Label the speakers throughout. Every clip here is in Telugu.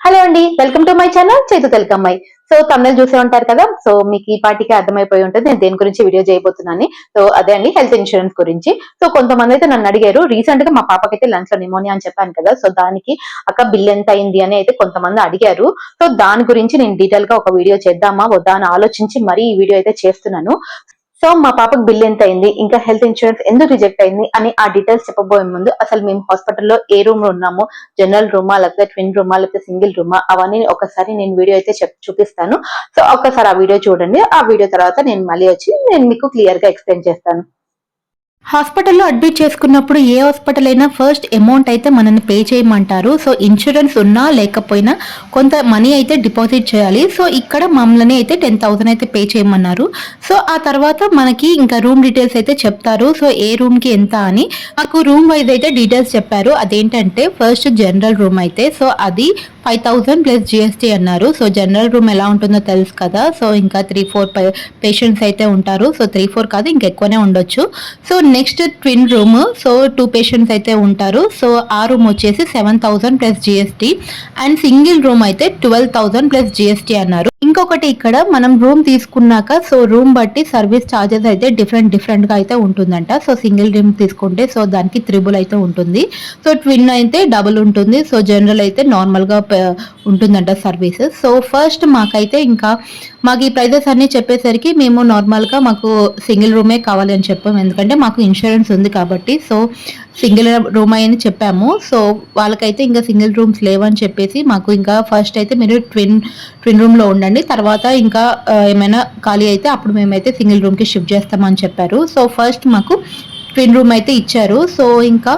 Speaker 1: హలో అండి, వెల్కమ్ టు మై ఛానల్ చేతు తెలుగు అమ్మాయి. సో తమిళ చూసే ఉంటారు కదా. సో మీకు ఈ పాటికి అర్థమైపోయి ఉంటుంది నేను దేని గురించి వీడియో చేయబోతున్నాను. సో అదే అండి, హెల్త్ ఇన్సూరెన్స్ గురించి. సో కొంతమంది అయితే నన్ను అడిగారు, రీసెంట్ గా మా పాపకైతే లంచ్ లో నిమోనియా అని చెప్పాను కదా. సో దానికి అక్క బిల్ ఎంత అయింది అని అయితే కొంతమంది అడిగారు. సో దాని గురించి నేను డీటెయిల్ గా ఒక వీడియో చేద్దామా వద్దా అని ఆలోచించి మరీ ఈ వీడియో అయితే చేస్తున్నాను. సో మా పాపకు బిల్ ఎంత అయింది, ఇంకా హెల్త్ ఇన్సూరెన్స్ ఎందుకు రిజెక్ట్ అయింది అని ఆ డీటెయిల్స్ చెప్పబోయే ముందు అసలు మేము హాస్పిటల్లో ఏ రూమ్ లో ఉన్నాము, జనరల్ రూమా లేకపోతే ట్విన్ రూమా లేకపోతే సింగిల్ రూమా, అవన్నీ ఒకసారి నేను వీడియో అయితే చూపిస్తాను. సో ఒక్కసారి ఆ వీడియో చూడండి. ఆ వీడియో తర్వాత నేను మళ్ళీ వచ్చి నేను మీకు క్లియర్ గా ఎక్స్ప్లెయిన్ చేస్తాను.
Speaker 2: హాస్పిటల్లో అడ్మిట్ చేసుకున్నప్పుడు ఏ హాస్పిటల్ అయినా ఫస్ట్ అమౌంట్ అయితే మనల్ని పే చేయమంటారు. సో ఇన్సూరెన్స్ ఉన్నా లేకపోయినా కొంత మనీ అయితే డిపాజిట్ చేయాలి. సో ఇక్కడ మమ్మల్ని అయితే 10,000 అయితే పే చేయమన్నారు. సో ఆ తర్వాత మనకి ఇంకా రూమ్ డీటెయిల్స్ అయితే చెప్తారు. సో ఏ రూమ్కి ఎంత అని మాకు రూమ్ వైజ్ అయితే డీటెయిల్స్ చెప్పారు. అదేంటంటే ఫస్ట్ జనరల్ రూమ్ అయితే సో అది 5,000 ప్లస్ జిఎస్టీ అన్నారు. సో జనరల్ రూమ్ ఎలా ఉంటుందో తెలుసు కదా. సో ఇంకా 3-4 పేషెంట్స్ అయితే ఉంటారు. సో 3-4 కాదు ఇంకా ఎక్కువనే ఉండొచ్చు. So next twin room, so 2 patients అయితే ఉంటారు. సో ఆ రూమ్ వచ్చేసి 7,000 plus GST and single room అయితే 12,000 ప్లస్ జిఎస్టీ అన్నారు. ఇంకొకటి ఇక్కడ మనం రూమ్ తీసుకున్నాక సో రూమ్ బట్టి సర్వీస్ ఛార్జెస్ అయితే డిఫరెంట్ గా అయితే ఉంటుందంట. సో సింగిల్ రూమ్ తీసుకుంటే సో దానికి 3 అయితే ఉంటుంది. సో ట్విన్ అయితే డబుల్ ఉంటుంది. సో జనరల్ అయితే నార్మల్ గా ఉంటుందంట సర్వీసెస్. సో ఫస్ట్ మాకైతే ఇంకా మాకు ఈ ప్రైజెస్ అన్ని చెప్పేసరికి మేము నార్మల్ గా మాకు సింగిల్ రూమే కావాలి అని చెప్పాము. ఎందుకంటే మాకు ఇన్సూరెన్స్ ఉంది కాబట్టి. సో సింగిల్ రూమ్ అని చెప్పాము. సో వాళ్ళకైతే ఇంకా సింగిల్ రూమ్స్ లేవని చెప్పేసి మాకు ఇంకా ఫస్ట్ అయితే మీరు ట్విన్ రూమ్ లో ఉండండి, తర్వాత ఇంకా ఏమైనా ఖాళీ అయితే అప్పుడు మేమైతే సింగిల్ రూమ్ కి షిఫ్ట్ చేస్తామని చెప్పారు. సో ఫస్ట్ మాకు ట్విన్ రూమ్ అయితే ఇచ్చారు. సో ఇంకా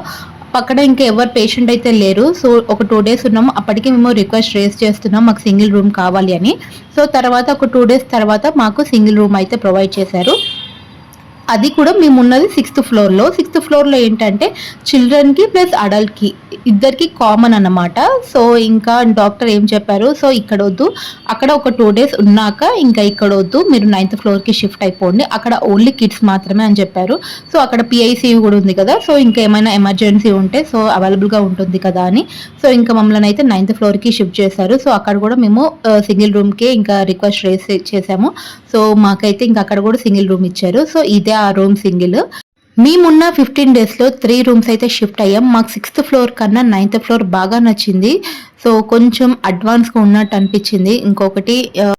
Speaker 2: పక్కన ఇంకా ఎవరు పేషెంట్ అయితే లేరు. సో ఒక 2 days ఉన్నాము. అప్పటికి మేము రిక్వెస్ట్ రేస్ చేస్తున్నాం మాకు సింగిల్ రూమ్ కావాలి అని. సో తర్వాత ఒక 2 days తర్వాత మాకు సింగిల్ రూమ్ అయితే ప్రొవైడ్ చేశారు. అది కూడా మేము ఉన్నది 6th ఫ్లోర్లో. 6th ఫ్లోర్లో ఏంటంటే చిల్డ్రన్కి ప్లస్ అడల్ట్కి ఇద్దరికి కామన్ అన్నమాట. సో ఇంకా డాక్టర్ ఏం చెప్పారు, సో ఇక్కడ వద్దు, అక్కడ ఒక 2 days ఉన్నాక ఇంకా ఇక్కడ వద్దు, మీరు 9th ఫ్లోర్కి షిఫ్ట్ అయిపోండి, అక్కడ ఓన్లీ కిడ్స్ మాత్రమే అని చెప్పారు. సో అక్కడ పిఐసియు కూడా ఉంది కదా. సో ఇంకా ఏమైనా ఎమర్జెన్సీ ఉంటే సో అవైలబుల్గా ఉంటుంది కదా అని. సో ఇంకా మమ్మల్ని అయితే 9th ఫ్లోర్కి షిఫ్ట్ చేశారు. సో అక్కడ కూడా మేము సింగిల్ రూమ్కే ఇంకా రిక్వెస్ట్ రేస్ చేసాము. సో మాకైతే ఇంకా అక్కడ కూడా సింగిల్ రూమ్ ఇచ్చారు. సో ఇదే ఆ రూమ్ సింగిల్. మేమున్న 15 daysలో 3 rooms అయితే షిఫ్ట్ అయ్యాం. మాకు 6th ఫ్లోర్ కన్నా 9th ఫ్లోర్ బాగా నచ్చింది. సో కొంచెం అడ్వాన్స్గా ఉన్నట్టు అనిపించింది. ఇంకొకటి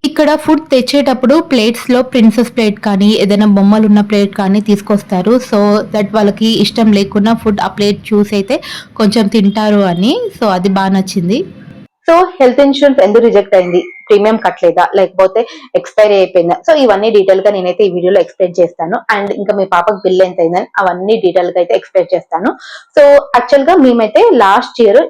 Speaker 2: ఇక్కడ ఫుడ్ తెచ్చేటప్పుడు ప్లేట్స్లో ప్రిన్సెస్ ప్లేట్ కానీ ఏదైనా బొమ్మలు ఉన్న ప్లేట్ కానీ తీసుకొస్తారు. సో దట్ వాళ్ళకి ఇష్టం లేకున్నా ఫుడ్ ఆ ప్లేట్ చూసి అయితే కొంచెం తింటారు అని. సో అది బాగా నచ్చింది.
Speaker 1: సో హెల్త్ ఇన్సూరెన్స్ ఎందుకు రిజెక్ట్ అయింది, ప్రీమియం కట్టలేదా లేకపోతే ఎక్స్పైరీ అయిపోయిందా, సో ఇవన్నీ డీటెయిల్ గా నేనైతే ఈ వీడియోలో ఎక్స్ప్లెయిన్ చేస్తాను. అండ్ ఇంకా మీ పాపకు బిల్ ఎంత అయిందని అవన్నీ డీటెయిల్ గా అయితే ఎక్స్ప్లెయిన్ చేస్తాను. సో యాక్చువల్ గా మేమైతే లాస్ట్ ఇయర్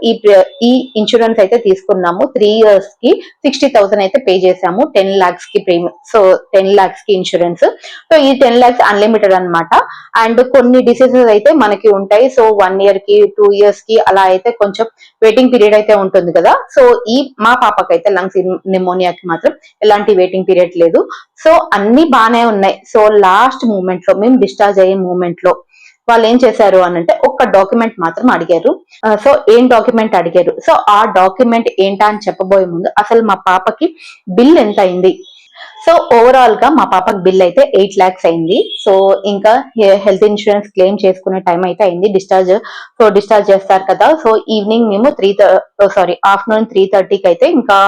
Speaker 1: ఈ ఇన్సూరెన్స్ అయితే తీసుకున్నాము. 3 years కి 60,000 అయితే పే చేసాము. 10 lakhs కి ప్రీమియం. సో 10 lakhs కి ఇన్సూరెన్స్. సో ఈ 10 lakhs అన్లిమిటెడ్ అనమాట. అండ్ కొన్ని డిసీజెస్ అయితే మనకి ఉంటాయి. సో 1 year కి 2 years కి అలా అయితే కొంచెం వెయిటింగ్ పీరియడ్ అయితే ఉంటుంది కదా. సో ఈ మా పాపకైతే లంగ్స్ నిమోనియాకి మాత్రం ఎలాంటి వెయిటింగ్ పీరియడ్ లేదు. సో అన్ని బాగానే ఉన్నాయి. సో లాస్ట్ మూమెంట్ లో మేము డిశ్చార్జ్ అయ్యే మూమెంట్ లో వాళ్ళు ఏం చేశారు అని అంటే ఒక్క డాక్యుమెంట్ మాత్రం అడిగారు. సో ఏం డాక్యుమెంట్ అడిగారు, సో ఆ డాక్యుమెంట్ ఏంటా అని చెప్పబోయే ముందు అసలు మా పాపకి బిల్ ఎంత అయింది. సో ఓవరాల్ గా మా పాపకి బిల్ అయితే 8 lakhs అయింది. సో ఇంకా హెల్త్ ఇన్సూరెన్స్ క్లెయిమ్ చేసుకునే టైం అయితే అయింది. డిశ్చార్జ్ చేస్తారు కదా. సో ఈవినింగ్ మేము ఆఫ్టర్నూన్ 3:30కి అయితే ఇంకా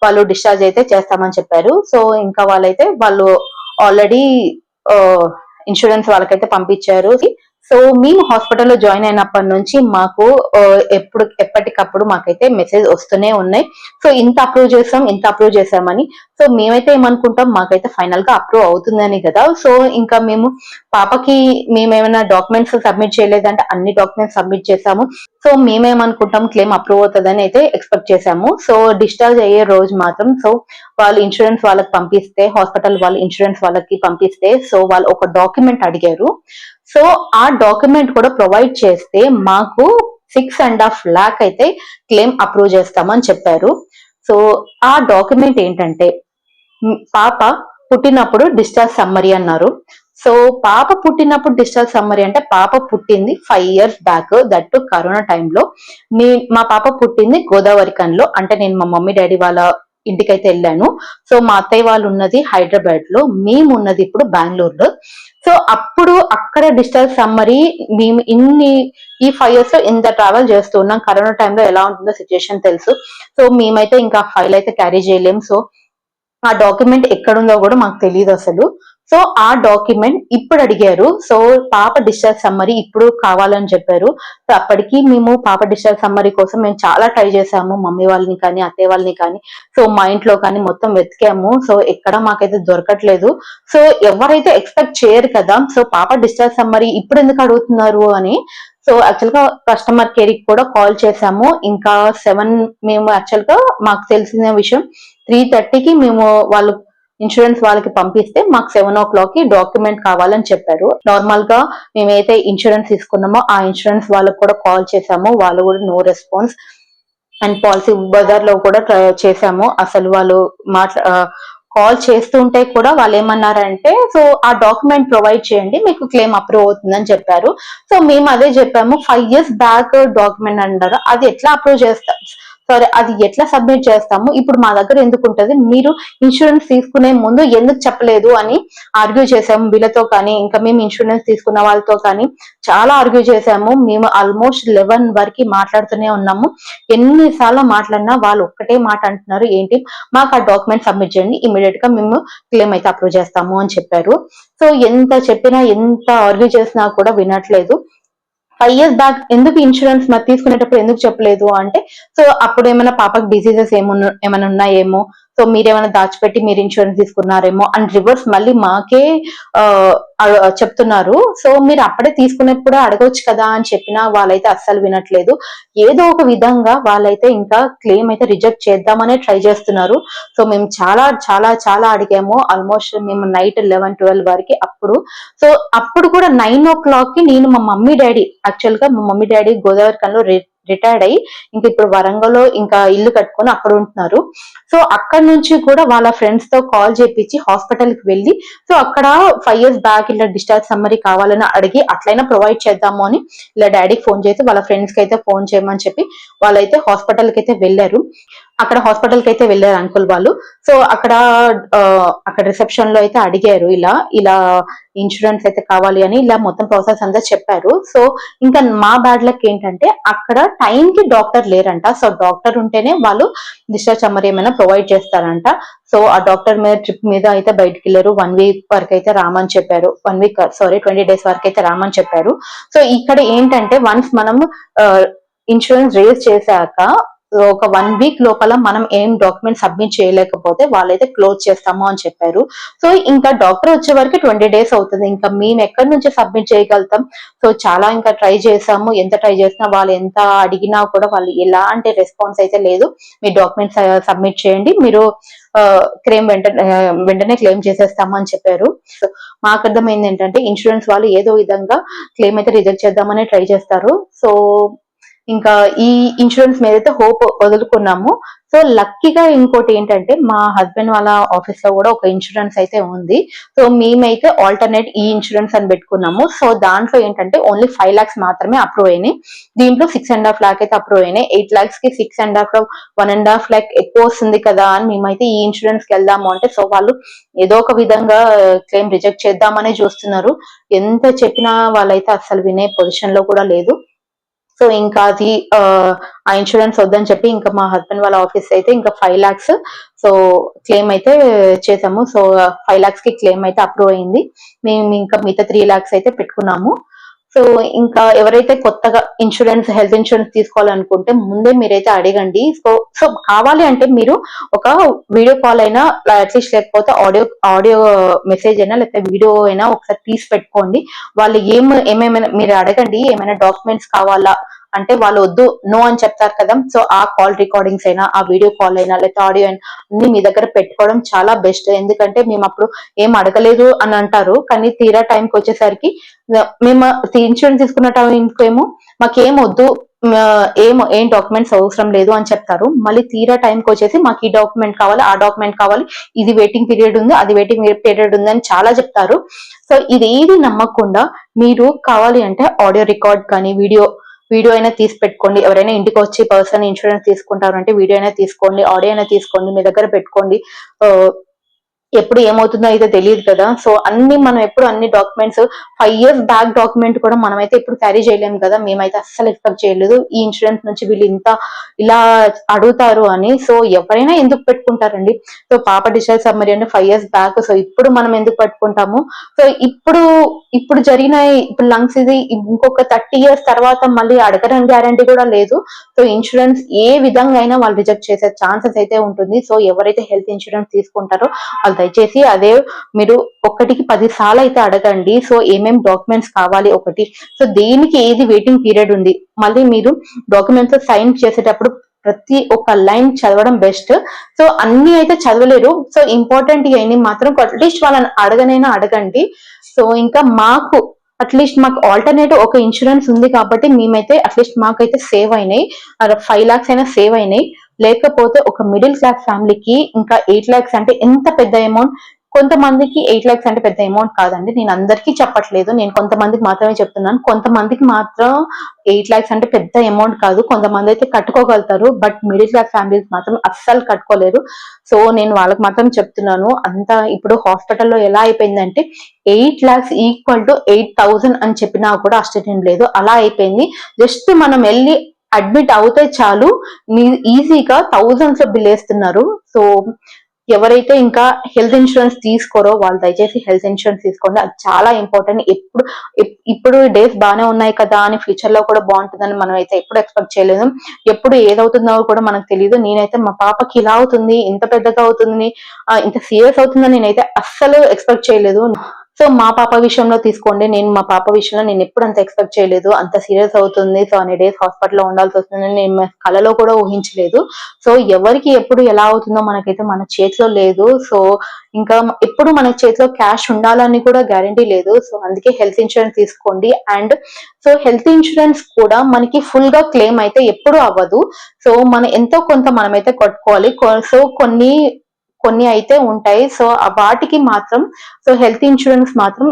Speaker 1: వాళ్ళు డిశ్చార్జ్ అయితే చేస్తామని చెప్పారు. సో ఇంకా వాళ్ళు ఆల్రెడీ ఇన్సూరెన్స్ వాళ్ళకైతే పంపించారు. సో మేము హాస్పిటల్లో జాయిన్ అయినప్పటి నుంచి మాకు ఎప్పటికప్పుడు మాకైతే మెసేజ్ వస్తూనే ఉన్నాయి. సో ఇంత అప్రూవ్ చేసామని. సో మేమైతే ఏమనుకుంటాం, మాకైతే ఫైనల్ గా అప్రూవ్ అవుతుందని కదా. సో ఇంకా మేము పాపకి మేమేమైనా డాక్యుమెంట్స్ సబ్మిట్ చేయలేదంటే అన్ని డాక్యుమెంట్స్ సబ్మిట్ చేసాము. సో మేమేమనుకుంటాం, క్లెయిమ్ అప్రూవ్ అవుతుందని అయితే ఎక్స్పెక్ట్ చేసాము. సో డిశ్చార్జ్ అయ్యే రోజు మాత్రం సో వాళ్ళు ఇన్సూరెన్స్ వాళ్ళకి పంపిస్తే, హాస్పిటల్ వాళ్ళు ఇన్సూరెన్స్ వాళ్ళకి పంపిస్తే సో వాళ్ళు ఒక డాక్యుమెంట్ అడిగారు. సో ఆ డాక్యుమెంట్ కూడా ప్రొవైడ్ చేస్తే మాకు 6.5 lakh అయితే క్లెయిమ్ అప్రూవ్ చేస్తామని చెప్పారు. సో ఆ డాక్యుమెంట్ ఏంటంటే పాప పుట్టినప్పుడు డిశ్చార్జ్ సమ్మరీ అన్నారు. సో పాప పుట్టినప్పుడు డిశ్చార్జ్ సమ్మరీ అంటే పాప పుట్టింది 5 years బ్యాక్, దట్ కరోనా టైంలో. మా పాప పుట్టింది గోదావరిఖన్లో, అంటే నేను మా మమ్మీ డాడీ వాళ్ళ ఇంటికైతే వెళ్ళాను. సో మా అత్తయ్య వాళ్ళు ఉన్నది హైదరాబాద్ లో, మేము ఉన్నది ఇప్పుడు బెంగళూరులో. సో అప్పుడు అక్కడ డిశ్చార్జ్ సమ్మరీ మేము ఈ 5 years లో ఎంత ట్రావెల్ చేస్తూ ఉన్నాం, కరోనా టైంలో ఎలా ఉంటుందో సిచ్యుయేషన్ తెలుసు. సో మేమైతే ఇంకా ఫైల్ అయితే క్యారీ చేయలేం. సో ఆ డాక్యుమెంట్ ఎక్కడుందో కూడా మాకు తెలియదు అసలు. సో ఆ డాక్యుమెంట్ ఇప్పుడు అడిగారు. సో పాప డిశ్చార్జ్ సమ్మరీ ఇప్పుడు కావాలని చెప్పారు. సో అప్పటికి మేము పాప డిశ్చార్జ్ సమ్మరీ కోసం మేము చాలా ట్రై చేసాము, మమ్మీ వాళ్ళని కానీ అత్తయ్య వాళ్ళని కానీ, సో మా ఇంట్లో కానీ మొత్తం వెతికాము. సో ఎక్కడ మాకైతే దొరకట్లేదు. సో ఎవరైతే ఎక్స్పెక్ట్ చేయరు కదా, సో పాప డిశ్చార్జ్ సమ్మరీ ఇప్పుడు ఎందుకు అడుగుతున్నారు అని. సో యాక్చువల్ గా కస్టమర్ కేర్ కి కూడా కాల్ చేసాము. ఇంకా 7 మేము యాక్చువల్ గా మాకు తెలిసిన విషయం 3:30కి మేము వాళ్ళు ఇన్సూరెన్స్ వాళ్ళకి పంపిస్తే మాకు 7 o'clock కి డాక్యుమెంట్ కావాలని చెప్పారు. నార్మల్ గా మేమైతే ఇన్సూరెన్స్ తీసుకున్నామో ఆ ఇన్సూరెన్స్ వాళ్ళకి కూడా కాల్ చేసాము, వాళ్ళు కూడా no response. And Policybazaar లో కూడా చేసాము, అసలు వాళ్ళు కాల్ చేస్తుంటే కూడా వాళ్ళు ఏమన్నారంటే, సో ఆ డాక్యుమెంట్ ప్రొవైడ్ చేయండి మీకు క్లెయిమ్ అప్రూవ్ అవుతుందని చెప్పారు. సో మేము అదే చెప్పాము, 5 years బ్యాక్ డాక్యుమెంట్ అంటారు, అది ఎట్లా అప్రూవ్ చేస్తారు, సరే అది ఎట్లా సబ్మిట్ చేస్తాము, ఇప్పుడు మా దగ్గర ఎందుకు ఉంటది, మీరు ఇన్సూరెన్స్ తీసుకునే ముందు ఎందుకు చెప్పలేదు అని ఆర్గ్యూ చేసాము వీళ్ళతో కానీ, ఇంకా మేము ఇన్సూరెన్స్ తీసుకున్న వాళ్ళతో కానీ చాలా ఆర్గ్యూ చేసాము. మేము ఆల్మోస్ట్ 11 వరకు మాట్లాడుతూనే ఉన్నాము. ఎన్నిసార్లు మాట్లాడినా వాళ్ళు ఒక్కటే మాట అంటున్నారు, ఏంటి మాకు ఆ డాక్యుమెంట్ సబ్మిట్ చేయండి, ఇమీడియట్ గా మేము క్లెయిమ్ అయితే అప్రూవ్ చేస్తాము అని చెప్పారు. సో ఎంత చెప్పినా ఎంత ఆర్గ్యూ చేసినా కూడా వినట్లేదు. 5 years బ్యాక్ ఎందుకు ఇన్సూరెన్స్ మరి తీసుకునేటప్పుడు ఎందుకు చెప్పలేదు అంటే, సో అప్పుడు ఏమైనా పాపకి డిసీజెస్ ఏమైనా ఉన్నాయేమో, సో మీరేమైనా దాచిపెట్టి మీరు ఇన్సూరెన్స్ తీసుకున్నారేమో అండ్ రివర్స్ మళ్ళీ మాకే చెప్తున్నారు. సో మీరు అప్పుడే తీసుకున్నప్పుడు అడగవచ్చు కదా అని చెప్పినా వాళ్ళైతే అస్సలు వినట్లేదు. ఏదో ఒక విధంగా వాళ్ళైతే ఇంకా క్లెయిమ్ అయితే రిజెక్ట్ చేద్దామనే ట్రై చేస్తున్నారు. సో మేము చాలా చాలా చాలా అడిగాము, ఆల్మోస్ట్ మేము నైట్ 11-12 వరకు. సో అప్పుడు కూడా 9 o'clock కి నేను మా మమ్మీ డాడీ, యాక్చువల్ గా మా మమ్మీ డాడీ గోదావరిఖన్లో రిటైర్డ్ అయ్యి ఇంకా ఇప్పుడు వరంగల్లో ఇంకా ఇల్లు కట్టుకొని అక్కడ ఉంటున్నారు. సో అక్కడ నుంచి కూడా వాళ్ళ ఫ్రెండ్స్ తో కాల్ చేపించి హాస్పిటల్ కి వెళ్ళి, సో అక్కడ 5 years బ్యాక్ ఇలా డిశ్చార్జ్ సమ్మరీ కావాలని అడిగి అట్లయినా ప్రొవైడ్ చేద్దాము అని ఇలా డాడీకి ఫోన్ చేసి వాళ్ళ ఫ్రెండ్స్ కి అయితే ఫోన్ చేయమని చెప్పి వాళ్ళైతే హాస్పిటల్ కి అయితే వెళ్ళారు. అక్కడ హాస్పిటల్ కి అయితే వెళ్ళారు అంకుల్ వాళ్ళు. సో అక్కడ రిసెప్షన్ లో అయితే అడిగారు, ఇలా ఇన్సూరెన్స్ అయితే కావాలి అని, ఇలా మొత్తం ప్రాసెస్ అంతా చెప్పారు. సో ఇంకా మా బ్యాడ్ లక్ ఏంటంటే అక్కడ టైం కి డాక్టర్ లేరంట. సో డాక్టర్ ఉంటేనే వాళ్ళు డిశ్చార్జ్ సమ్మరీ ఏమైనా ప్రొవైడ్ చేస్తారంట. సో ఆ డాక్టర్ మీద ట్రిప్ మీద అయితే బయటికి వెళ్ళారు. 1 week వరకు అయితే రామని చెప్పారు. 20 days వరకు అయితే రామని చెప్పారు. సో ఇక్కడ ఏంటంటే వన్స్ మనం ఇన్సూరెన్స్ రేజ్ చేశాక ఒక 1 week లోపల మనం ఏం డాక్యుమెంట్ సబ్మిట్ చేయలేకపోతే వాళ్ళైతే క్లోజ్ చేస్తాము అని చెప్పారు. సో ఇంకా డాక్టర్ వచ్చే వరకు 20 days అవుతుంది. ఇంకా మేము ఎక్కడి నుంచి సబ్మిట్ చేయగలుగుతాం. సో చాలా ఇంకా ట్రై చేసాము, ఎంత ట్రై చేసినా వాళ్ళు ఎంత అడిగినా కూడా వాళ్ళు ఎలాంటి రెస్పాన్స్ అయితే లేదు. మీ డాక్యుమెంట్స్ సబ్మిట్ చేయండి, మీరు క్లెయిమ్ వెంటనే క్లెయిమ్ చేసేస్తాము అని చెప్పారు. సో మాకు అర్థమైంది ఏంటంటే ఇన్సూరెన్స్ వాళ్ళు ఏదో విధంగా క్లెయిమ్ అయితే రిజెక్ట్ చేద్దామని ట్రై చేస్తారు. సో ఇంకా ఈ ఇన్సూరెన్స్ మీద అయితే హోప్ వదులుకున్నాము. సో లక్కీగా ఇంకోటి ఏంటంటే మా హస్బెండ్ వాళ్ళ ఆఫీస్ లో కూడా ఒక ఇన్సూరెన్స్ అయితే ఉంది. సో మేమైతే ఆల్టర్నేట్ ఈ ఇన్సూరెన్స్ అని పెట్టుకున్నాము. సో దాంట్లో ఏంటంటే ఓన్లీ 5 lakhs మాత్రమే అప్రూవ్ అయినాయి. దీంట్లో 6.5 lakh అయితే అప్రూవ్ అయినాయి. 8 lakhs కి 6.5 1.5 lakh ఎక్కువ వస్తుంది కదా అని మేమైతే ఈ ఇన్సూరెన్స్ కి వెళ్దాము అంటే, సో వాళ్ళు ఏదో ఒక విధంగా క్లెయిమ్ రిజెక్ట్ చేద్దామనే చూస్తున్నారు. ఎంత చెప్పినా వాళ్ళైతే అస్సలు వినే పొజిషన్ లో కూడా లేదు. సో ఇంకా అది ఆ ఇన్సూరెన్స్ వద్దని చెప్పి ఇంకా మా హస్బెండ్ వాళ్ళ ఆఫీస్ అయితే ఇంకా 5 lakhs సో క్లెయిమ్ అయితే చేసాము. సో 5 lakhs కి క్లెయిమ్ అయితే అప్రూవ్ అయింది. మేము ఇంకా మిగతా 3 lakhs అయితే పెట్టుకున్నాము. సో ఇంకా ఎవరైతే కొత్తగా హెల్త్ ఇన్సూరెన్స్ తీసుకోవాలనుకుంటే ముందే మీరైతే అడగండి. సో కావాలి అంటే మీరు ఒక వీడియో కాల్ అయినా అట్లీస్ట్, లేకపోతే ఆడియో మెసేజ్ అయినా లేకపోతే వీడియో అయినా ఒకసారి తీసి పెట్టుకోండి. వాళ్ళు ఏమేమైనా మీరు అడగండి, ఏమైనా డాక్యుమెంట్స్ కావాలా అంటే వాళ్ళు వద్దు నో అని చెప్తారు కదా. సో ఆ కాల్ రికార్డింగ్స్ అయినా, ఆ వీడియో కాల్ అయినా లేకపోతే ఆడియో అయినా అన్ని మీ దగ్గర పెట్టుకోవడం చాలా బెస్ట్. ఎందుకంటే మేము అప్పుడు ఏం అడగలేదు అని అంటారు, కానీ తీరా టైంకి వచ్చేసరికి మేము ఇన్సూరెన్స్ తీసుకున్న టైంకి ఏమో మాకేం వద్దు, ఏం డాక్యుమెంట్స్ అవసరం లేదు అని చెప్తారు. మళ్ళీ తీరా టైంకి వచ్చేసి మాకు ఈ డాక్యుమెంట్ కావాలి, ఆ డాక్యుమెంట్ కావాలి, ఇది వెయిటింగ్ పీరియడ్ ఉంది, అది వెయిటింగ్ పీరియడ్ ఉంది అని చాలా చెప్తారు. సో ఇదేది నమ్మకుండా మీరు కావాలి అంటే ఆడియో రికార్డ్ కానీ వీడియో అయినా తీసి పెట్టుకోండి. ఎవరైనా ఇంటికి వచ్చి పర్సనల్ ఇన్సూరెన్స్ తీసుకుంటారు అంటే వీడియో అయినా తీసుకోండి, ఆడియో అయినా తీసుకోండి, మీ దగ్గర పెట్టుకోండి. ఎప్పుడు ఏమవుతుందో అయితే తెలియదు కదా. సో మనం ఎప్పుడు అన్ని డాక్యుమెంట్స్ 5 years బ్యాక్ డాక్యుమెంట్ కూడా మనమైతే ఎప్పుడు క్యారీ చేయలేము కదా. మేమైతే అస్సలు ఎక్స్పెక్ట్ చేయలేదు ఈ ఇన్సూరెన్స్ నుంచి వీళ్ళు ఇలా అడుగుతారు అని. సో ఎవరైనా ఎందుకు పెట్టుకుంటారండి. సో పాప డిజిటల్ సమ్మరీ అంటే 5 years బ్యాక్. సో ఇప్పుడు మనం ఎందుకు పెట్టుకుంటాము. సో ఇప్పుడు జరిగిన ఇప్పుడు లంగ్స్ ఇది ఇంకొక 30 years తర్వాత మళ్ళీ అడగడం గ్యారంటీ కూడా లేదు. సో ఇన్సూరెన్స్ ఏ విధంగా అయినా వాళ్ళు రిజెక్ట్ చేసే ఛాన్సెస్ అయితే ఉంటుంది. సో ఎవరైతే హెల్త్ ఇన్సూరెన్స్ తీసుకుంటారో వాళ్ళు దయచేసి అదే మీరు 1కి 10 సార్లు అయితే అడగండి. సో ఏమేం డాక్యుమెంట్స్ కావాలి ఒకటి, సో దేనికి ఏది వెయిటింగ్ పీరియడ్ ఉంది, మళ్ళీ మీరు డాక్యుమెంట్స్ సైన్ చేసేటప్పుడు ప్రతి ఒక్క లైన్ చదవడం బెస్ట్. సో అన్ని అయితే చదవలేరు. సో ఇంపార్టెంట్ అయిన మాత్రం అట్లీస్ట్ వాళ్ళని అడగండి. సో ఇంకా అట్లీస్ట్ మాకు ఆల్టర్నేటివ్ ఒక ఇన్సూరెన్స్ ఉంది కాబట్టి మేమైతే అట్లీస్ట్ మాకైతే సేవ్ అయినాయి, 5 lakhs అయినా సేవ్ అయినాయి. లేకపోతే ఒక మిడిల్ క్లాస్ ఫ్యామిలీకి ఇంకా 8 lakhs అంటే ఎంత పెద్ద అమౌంట్. కొంతమందికి 8 lakhs అంటే పెద్ద అమౌంట్ కాదండి, నేను అందరికీ చెప్పట్లేదు, నేను కొంతమందికి మాత్రమే చెప్తున్నాను. కొంతమందికి మాత్రం 8 lakhs అంటే పెద్ద అమౌంట్ కాదు, కొంతమంది అయితే కట్టుకోగలుగుతారు. బట్ మిడిల్ క్లాస్ ఫ్యామిలీస్ మాత్రం అస్సలు కట్టుకోలేరు. సో నేను వాళ్ళకి మాత్రం చెప్తున్నాను. అంతా ఇప్పుడు హాస్పిటల్లో ఎలా అయిపోయిందంటే 8 lakhs ఈక్వల్ టు 8,000 అని చెప్పినా కూడా ఆశ్చర్యం లేదు, అలా అయిపోయింది. జస్ట్ మనం వెళ్ళి అడ్మిట్ అవుతే చాలు ఈజీగా thousands లో బిల్ వేస్తున్నారు. సో ఎవరైతే ఇంకా హెల్త్ ఇన్సూరెన్స్ తీసుకోరో వాళ్ళు దయచేసి హెల్త్ ఇన్సూరెన్స్ తీసుకోండి, అది చాలా ఇంపార్టెంట్. ఇప్పుడు డేస్ బాగానే ఉన్నాయి కదా అని ఫ్యూచర్ లో కూడా బాగుంటుందని మనం అయితే ఎప్పుడు ఎక్స్పెక్ట్ చేయలేదు. ఎప్పుడు ఏదవుతుందో కూడా మనకు తెలియదు. నేనైతే మా పాపకి ఇలా అవుతుంది, ఇంత పెద్దగా అవుతుంది, ఇంత సీరియస్ అవుతుందని నేనైతే అస్సలు ఎక్స్పెక్ట్ చేయలేదు. సో మా పాప విషయంలో తీసుకోండి, మా పాప విషయంలో నేను ఎప్పుడు అంత ఎక్స్పెక్ట్ చేయలేదు, అంత సీరియస్ అవుతుంది, సో అన్ని డేస్ హాస్పిటల్లో ఉండాల్సి వస్తుందని నేను కలలో కూడా ఊహించలేదు. సో ఎవరికి ఎప్పుడు ఎలా అవుతుందో మనకైతే మన చేతిలో లేదు. సో ఇంకా ఎప్పుడు మన చేతిలో క్యాష్ ఉండాలని కూడా గ్యారంటీ లేదు. సో అందుకే హెల్త్ ఇన్సూరెన్స్ తీసుకోండి. అండ్ సో హెల్త్ ఇన్సూరెన్స్ కూడా మనకి ఫుల్ గా క్లెయిమ్ అయితే ఎప్పుడు అవ్వదు. సో ఎంతో కొంత మనమైతే కట్టుకోవాలి. సో కొన్ని అయితే ఉంటాయి. సో వాటికి మాత్రం సో హెల్త్ ఇన్సూరెన్స్ మాత్రం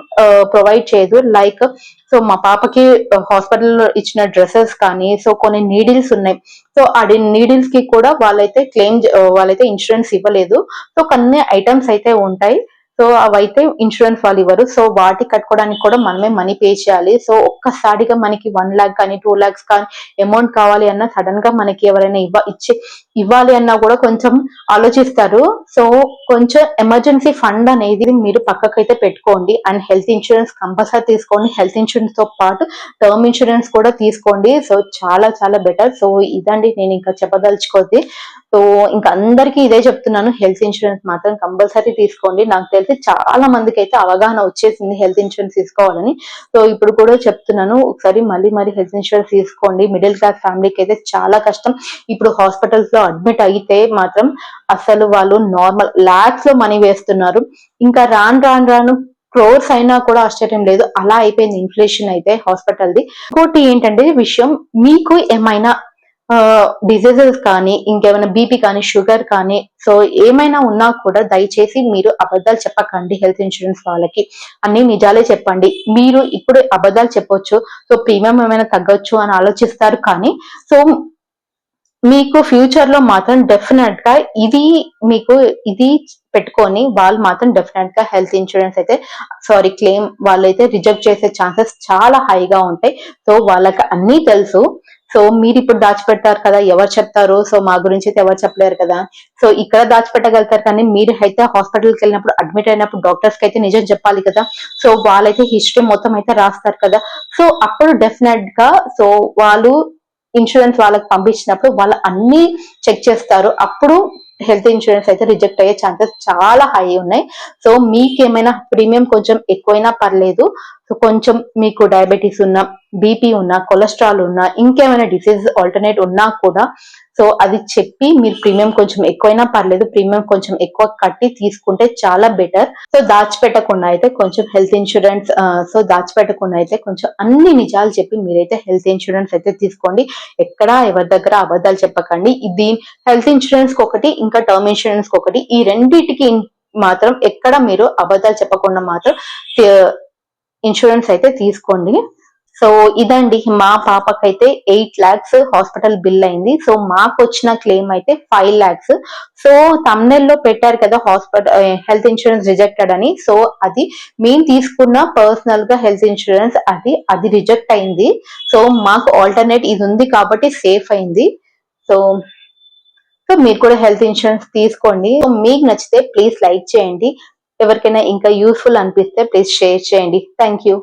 Speaker 1: ప్రొవైడ్ చేయదు. లైక్ సో మా పాపకి హాస్పిటల్లో ఇచ్చిన డ్రెస్సెస్ కానీ, సో కొన్ని నీడిల్స్ ఉన్నాయి. సో ఆ నీడిల్స్ కి కూడా వాళ్ళైతే ఇన్సూరెన్స్ ఇవ్వలేదు. సో కొన్ని ఐటమ్స్ అయితే ఉంటాయి, సో అవైతే ఇన్సూరెన్స్ వాళ్ళు ఇవ్వరు. సో వాటి కట్టుకోవడానికి కూడా మనమే మనీ పే చేయాలి. సో ఒక్కసారిగా మనకి 1 lakh కానీ 2 lakhs కానీ అమౌంట్ కావాలి అన్నా సడన్ గా మనకి ఎవరైనా ఇవ్వాలి అన్నా కూడా కొంచెం ఆలోచిస్తారు. సో కొంచెం ఎమర్జెన్సీ ఫండ్ అనేది మీరు పక్కకైతే పెట్టుకోండి. అండ్ హెల్త్ ఇన్సూరెన్స్ కంపల్సరీ తీసుకోండి. హెల్త్ ఇన్సూరెన్స్ తో పాటు టర్మ్ ఇన్సూరెన్స్ కూడా తీసుకోండి. సో చాలా చాలా బెటర్. సో ఇదండి నేను ఇంకా చెప్పదలుచుకోండి. సో ఇంకా అందరికీ ఇదే చెప్తున్నాను, హెల్త్ ఇన్సూరెన్స్ మాత్రం కంపల్సరీ తీసుకోండి. నాకు తెలిసి చాలా మందికి అయితే అవగాహన వచ్చేసింది హెల్త్ ఇన్సూరెన్స్ తీసుకోవాలని. సో ఇప్పుడు కూడా చెప్తున్నాను, ఒకసారి మళ్ళీ హెల్త్ ఇన్సూరెన్స్ తీసుకోండి. మిడిల్ క్లాస్ ఫ్యామిలీకి అయితే చాలా కష్టం. ఇప్పుడు హాస్పిటల్స్ లో అడ్మిట్ అయితే మాత్రం అసలు వాళ్ళు నార్మల్ లాక్స్ లో మనీ వేస్తున్నారు. ఇంకా రాను క్రోర్స్ అయినా కూడా ఆశ్చర్యం లేదు, అలా అయిపోయింది ఇన్ఫ్లేషన్ అయితే హాస్పిటల్ది. ఇంకోటి ఏంటంటే విషయం, మీకు ఏమైనా డిసీజెస్ కానీ, ఇంకేమైనా బీపీ కానీ, షుగర్ కానీ, సో ఏమైనా ఉన్నా కూడా దయచేసి మీరు అబద్ధాలు చెప్పకండి. హెల్త్ ఇన్సూరెన్స్ వాళ్ళకి అన్ని నిజాలే చెప్పండి. మీరు ఇప్పుడు అబద్ధాలు చెప్పొచ్చు, సో ప్రీమియం ఏమైనా తగ్గొచ్చు అని ఆలోచిస్తారు, కానీ సో మీకు ఫ్యూచర్ లో మాత్రం డెఫినెట్ గా ఇది పెట్టుకొని వాళ్ళు మాత్రం డెఫినెట్ గా హెల్త్ ఇన్సూరెన్స్ అయితే క్లెయిమ్ వాళ్ళైతే రిజెక్ట్ చేసే ఛాన్సెస్ చాలా హైగా ఉంటాయి. సో వాళ్ళకి అన్ని తెలుసు. సో మీరు ఇప్పుడు దాచిపెడతారు కదా, ఎవరు చెప్తారు, సో మా గురించి అయితే ఎవరు చెప్పలేరు కదా. సో ఇక్కడ దాచిపెట్టగలుగుతారు, కానీ మీరు అయితే హాస్పిటల్కి వెళ్ళినప్పుడు అడ్మిట్ అయినప్పుడు డాక్టర్స్ కి అయితే నిజం చెప్పాలి కదా. సో వాళ్ళైతే హిస్టరీ మొత్తం అయితే రాస్తారు కదా. సో అప్పుడు డెఫినెట్ గా సో వాళ్ళు ఇన్సూరెన్స్ వాళ్ళకి పంపించినప్పుడు వాళ్ళు అన్ని చెక్ చేస్తారు. అప్పుడు హెల్త్ ఇన్సూరెన్స్ అయితే రిజెక్ట్ అయ్యే ఛాన్సెస్ చాలా హై ఉన్నాయి. సో మీకేమైనా ప్రీమియం కొంచెం ఎక్కువైనా పర్లేదు, సో కొంచెం మీకు డయాబెటీస్ ఉన్నా, బీపీ ఉన్నా, కొలెస్ట్రాల్ ఉన్నా, ఇంకేమైనా డిసీజ్ ఆల్టర్నేట్ ఉన్నా కూడా సో అది చెప్పి మీరు ప్రీమియం కొంచెం ఎక్కువైనా పర్లేదు, ప్రీమియం కొంచెం ఎక్కువ కట్టి తీసుకుంటే చాలా బెటర్. సో దాచిపెట్టకుండా అయితే కొంచెం హెల్త్ ఇన్సూరెన్స్ దాచిపెట్టకుండా అయితే కొంచెం అన్ని నిజాలు చెప్పి మీరైతే హెల్త్ ఇన్సూరెన్స్ అయితే తీసుకోండి. ఎక్కడ ఎవరి దగ్గర అబద్ధాలు చెప్పకండి. ఇది హెల్త్ ఇన్సూరెన్స్ ఒకటి, ఇంకా టర్మ్ ఇన్సూరెన్స్ ఒకటి, ఈ రెండిటికి మాత్రం ఎక్కడ మీరు అబద్ధాలు చెప్పకుండా మాత్రం ఇన్సూరెన్స్ అయితే తీసుకోండి. సో ఇదండి, మా పాపకైతే 8 lakhs హాస్పిటల్ బిల్ అయింది. సో మాకు వచ్చిన క్లెయిమ్ అయితే 5 lakhs. సో thumbnail లో పెట్టారు కదా హెల్త్ ఇన్సూరెన్స్ రిజెక్టెడ్ అని. సో అది మేము తీసుకున్న పర్సనల్ గా హెల్త్ ఇన్సూరెన్స్ అది రిజెక్ట్ అయింది. సో మాకు ఆల్టర్నేట్ ఇది ఉంది కాబట్టి సేఫ్ అయింది. సో సో మీరు కూడా హెల్త్ ఇన్సూరెన్స్ తీసుకోండి. సో మీకు నచ్చితే ప్లీజ్ లైక్ చేయండి. ఎవరికైనా ఇంకా యూస్ఫుల్ అనిపిస్తే ప్లీజ్ షేర్ చేయండి. Thank you.